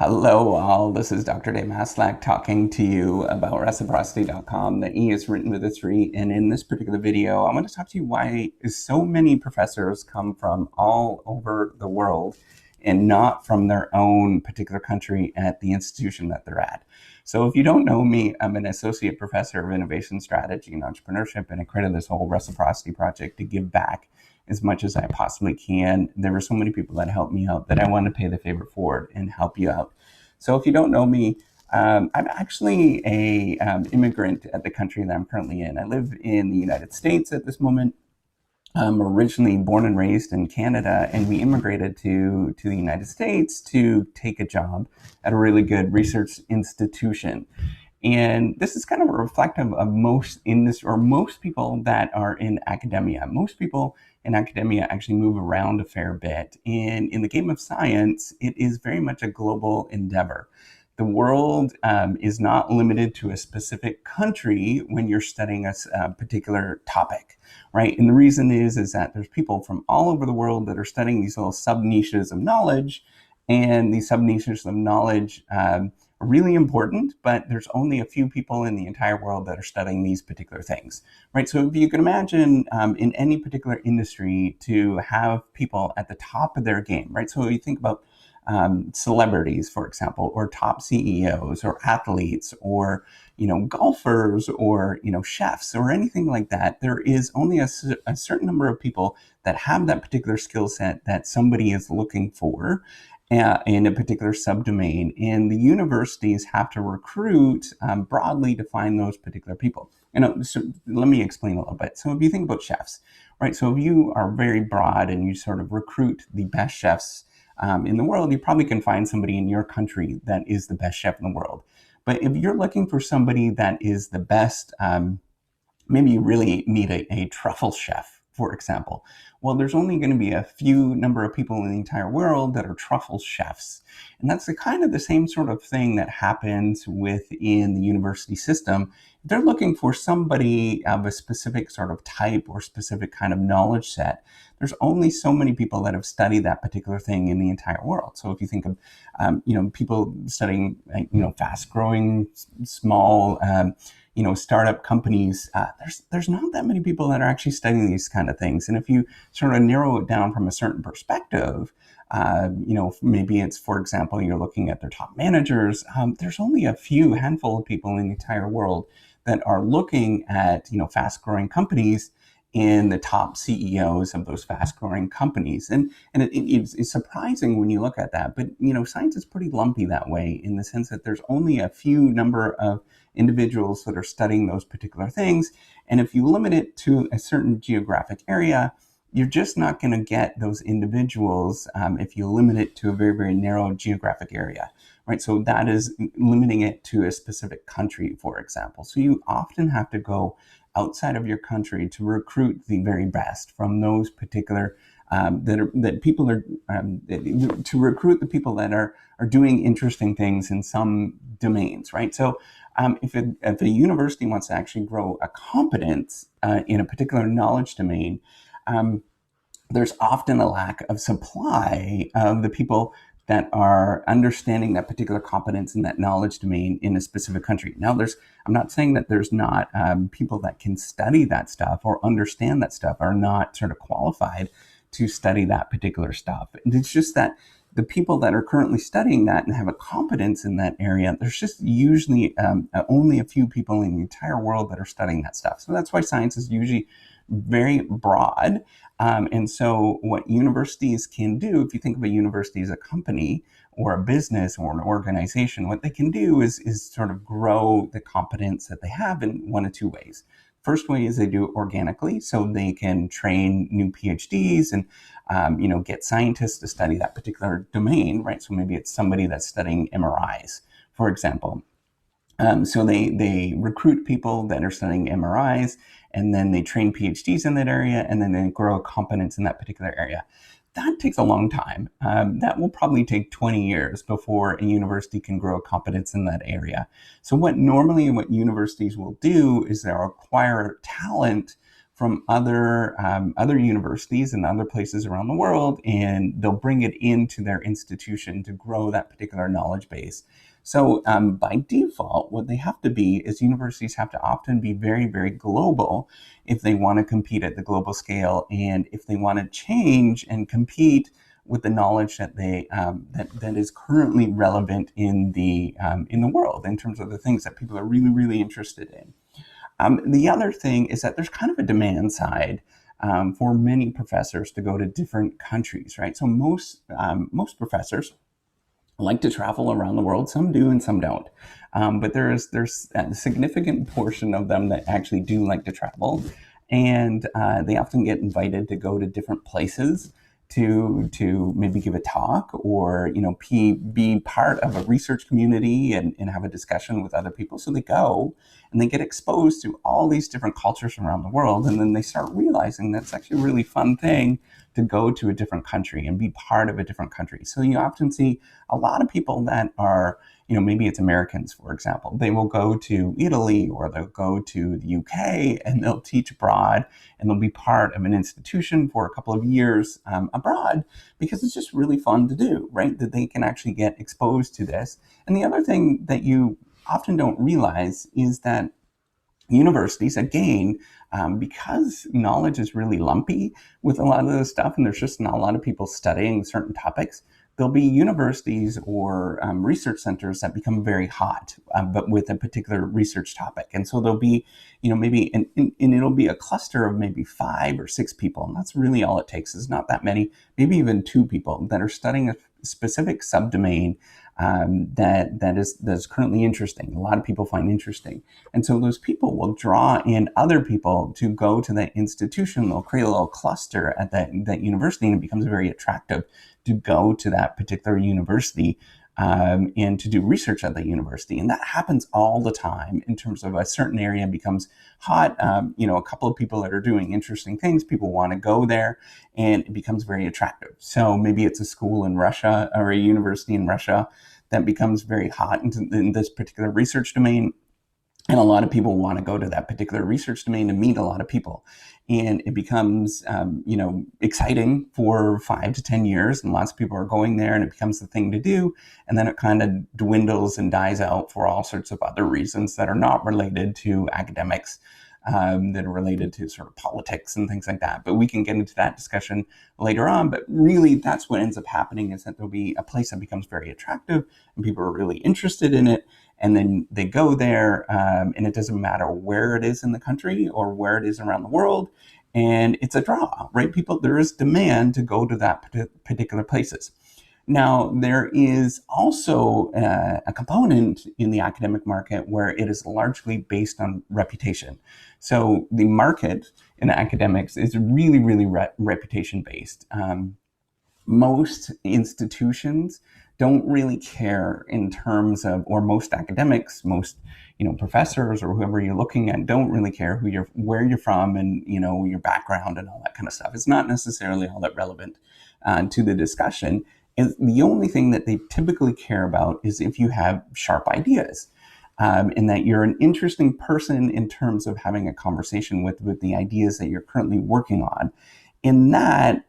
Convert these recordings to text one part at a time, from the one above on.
Hello all, this is Dr. Dave Maslach talking to you about reciprocity.com. The E is written with a 3, and in this particular video, I'm going to talk to you why so many professors come from all over the world and not from their own particular country at the institution that they're at. So if you don't know me, I'm an associate professor of innovation strategy and entrepreneurship, and I created this whole reciprocity project to give back as much as I possibly can. There were so many people that helped me out that I want to pay the favor forward and help you out. So if you don't know me, I'm actually a immigrant at the country that I'm currently in. I live in the United States at this moment. I'm originally born and raised in Canada, and we immigrated to the United States to take a job at a really good research institution. And this is kind of reflective of most people that are in academia. Most people in academia actually move around a fair bit. And in the game of science, it is very much a global endeavor. The world is not limited to a specific country when you're studying a particular topic, right? And the reason is that there's people from all over the world that are studying these little sub-niches of knowledge, and these sub-niches of knowledge are really important, but there's only a few people in the entire world that are studying these particular things, right? So if you can imagine in any particular industry to have people at the top of their game, right? So you think about celebrities, for example, or top CEOs, or athletes, or golfers, or chefs, or anything like that. There is only a certain number of people that have that particular skill set that somebody is looking for in a particular subdomain, and the universities have to recruit broadly to find those particular people. So let me explain a little bit. So if you think about chefs, right? So if you are very broad and you sort of recruit the best chefs in the world, you probably can find somebody in your country that is the best chef in the world. But if you're looking for somebody that is the best, maybe you really need a truffle chef, for example. Well, there's only going to be a few number of people in the entire world that are truffle chefs. And that's the kind of the same sort of thing that happens within the university system. They're looking for somebody of a specific sort of type or specific kind of knowledge set. There's only so many people that have studied that particular thing in the entire world. So if you think of, people studying, fast-growing, small, startup companies, there's not that many people that are actually studying these kind of things. And if you sort of narrow it down from a certain perspective, maybe it's, for example, you're looking at their top managers. There's only a handful of people in the entire world that are looking at, fast-growing companies in the top CEOs of those fast-growing companies. And it's surprising when you look at that. But, science is pretty lumpy that way, in the sense that there's only a few number of individuals that are studying those particular things. And if you limit it to a certain geographic area, you're just not going to get those individuals if you limit it to a very, very narrow geographic area, right? So that is limiting it to a specific country, for example. So you often have to go outside of your country to recruit the very best from those particular to recruit the people that are doing interesting things in some domains, right? So if a university wants to actually grow a competence in a particular knowledge domain, there's often a lack of supply of the people that are understanding that particular competence in that knowledge domain in a specific country. Now, I'm not saying that there's not people that can study that stuff or understand that stuff, are not sort of qualified to study that particular stuff. It's just that the people that are currently studying that and have a competence in that area, there's just usually only a few people in the entire world that are studying that stuff. So that's why science is usually very broad. And so what universities can do, if you think of a university as a company or a business or an organization, what they can do is sort of grow the competence that they have in one of two ways. First way is they do it organically, so they can train new PhDs and get scientists to study that particular domain, right? So maybe it's somebody that's studying MRIs, for example. So they recruit people that are studying MRIs, and then they train PhDs in that area, and then they grow a competence in that particular area. That takes a long time. That will probably take 20 years before a university can grow a competence in that area. So what universities will do is they'll acquire talent from other universities and other places around the world, and they'll bring it into their institution to grow that particular knowledge base. So by default, what they have to be is universities have to often be very, very global if they want to compete at the global scale, and if they want to change and compete with the knowledge that that is currently relevant in the world in terms of the things that people are really, really interested in. The other thing is that there's kind of a demand side for many professors to go to different countries, right? So most professors like to travel around the world. Some do and some don't. But there's a significant portion of them that actually do like to travel, and they often get invited to go to different places to maybe give a talk, or be part of a research community and have a discussion with other people. So they go and they get exposed to all these different cultures around the world, and then they start realizing that's actually a really fun thing to go to a different country and be part of a different country. So you often see a lot of people that are, maybe it's Americans, for example, they will go to Italy or they'll go to the UK and they'll teach abroad, and they'll be part of an institution for a couple of years abroad, because it's just really fun to do, right? That they can actually get exposed to this. And the other thing that you often don't realize is that universities, again, because knowledge is really lumpy with a lot of this stuff, and there's just not a lot of people studying certain topics, there'll be universities or research centers that become very hot, but with a particular research topic. And so there'll be, maybe, and it'll be a cluster of maybe 5 or 6 people. And that's really all it takes, is not that many, maybe even 2 people that are studying a specific subdomain that's currently interesting. A lot of people find interesting. And so those people will draw in other people to go to that institution. They'll create a little cluster at that university, and it becomes very attractive to go to that particular university and to do research at the university. And that happens all the time. In terms of a certain area becomes hot, a couple of people that are doing interesting things, people want to go there, and it becomes very attractive. So maybe it's a school in Russia or a university in Russia that becomes very hot in this particular research domain. And a lot of people want to go to that particular research domain and meet a lot of people. And it becomes, exciting for 5 to 10 years, and lots of people are going there, and it becomes the thing to do. And then it kind of dwindles and dies out for all sorts of other reasons that are not related to academics, that are related to sort of politics and things like that. But we can get into that discussion later on. But really, that's what ends up happening, is that there'll be a place that becomes very attractive and people are really interested in it. And then they go there, and it doesn't matter where it is in the country or where it is around the world. And it's a draw, right? There is demand to go to that particular places. Now, there is also a component in the academic market where it is largely based on reputation. So the market in academics is really, really reputation based. Most institutions don't really care in terms of, or most academics, most professors or whoever you're looking at, don't really care where you're from, and your background and all that kind of stuff. It's not necessarily all that relevant to the discussion. And the only thing that they typically care about is if you have sharp ideas, and that you're an interesting person in terms of having a conversation with the ideas that you're currently working on. In that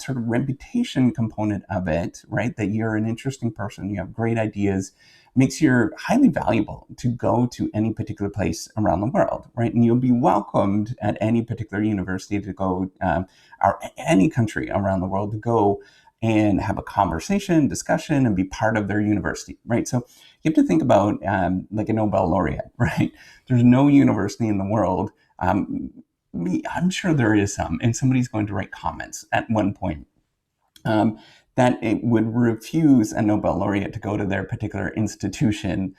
sort of reputation component of it, right, that you're an interesting person, you have great ideas, makes you highly valuable to go to any particular place around the world, right? And you'll be welcomed at any particular university to go, or any country around the world to go and have a conversation, discussion, and be part of their university, right? So you have to think about like a Nobel laureate, right? There's no university in the world. I'm sure there is some, and somebody's going to write comments at one point that it would refuse a Nobel laureate to go to their particular institution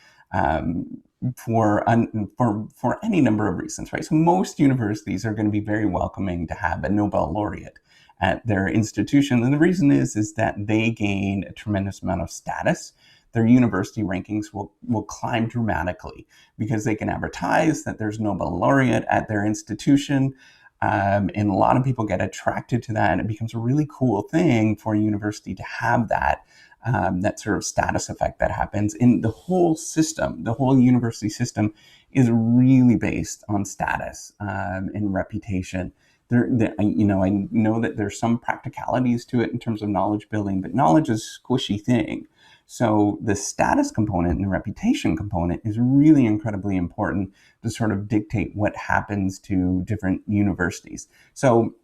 for any number of reasons, right? So most universities are going to be very welcoming to have a Nobel laureate at their institution, and the reason is that they gain a tremendous amount of status. Their university rankings will climb dramatically because they can advertise that there's Nobel laureate at their institution. And a lot of people get attracted to that, and it becomes a really cool thing for a university to have that that sort of status effect that happens in the whole system. The whole university system is really based on status and reputation. I know that there's some practicalities to it in terms of knowledge building, but knowledge is a squishy thing. So the status component and the reputation component is really incredibly important to sort of dictate what happens to different universities. So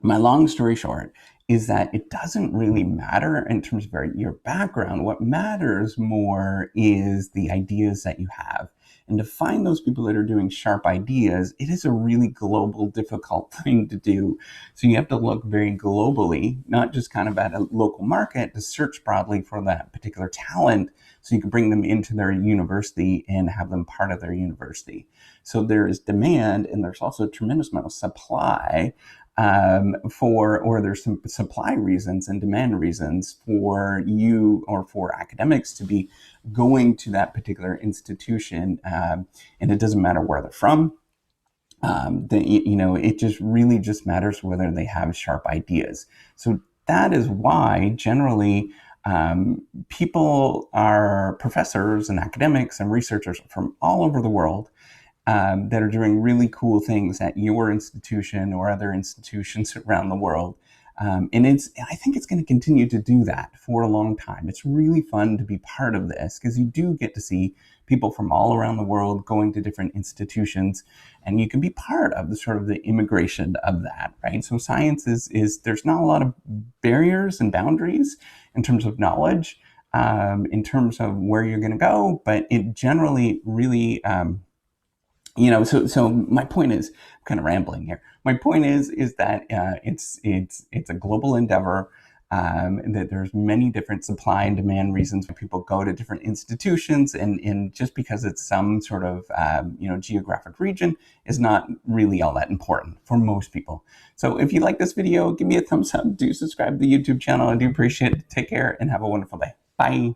my long story short is that it doesn't really matter in terms of your background. What matters more is the ideas that you have. And to find those people that are doing sharp ideas, it is a really global, difficult thing to do. So you have to look very globally, not just kind of at a local market, to search broadly for that particular talent so you can bring them into their university and have them part of their university. So there is demand, and there's also a tremendous amount of supply or there's some supply reasons and demand reasons for you or for academics to be going to that particular institution, and it doesn't matter where they're from. It just really just matters whether they have sharp ideas. So that is why generally people are professors and academics and researchers from all over the world that are doing really cool things at your institution or other institutions around the world. And I think it's going to continue to do that for a long time. It's really fun to be part of this because you do get to see people from all around the world going to different institutions, and you can be part of the sort of the immigration of that, right? So science is there's not a lot of barriers and boundaries in terms of knowledge, in terms of where you're going to go, but it generally really so my point is, I'm kind of rambling here. My point is that it's a global endeavor, that there's many different supply and demand reasons why people go to different institutions, and just because it's some sort of geographic region is not really all that important for most people. So if you like this video, give me a thumbs up. Do subscribe to the YouTube channel. I do appreciate it. Take care and have a wonderful day. Bye.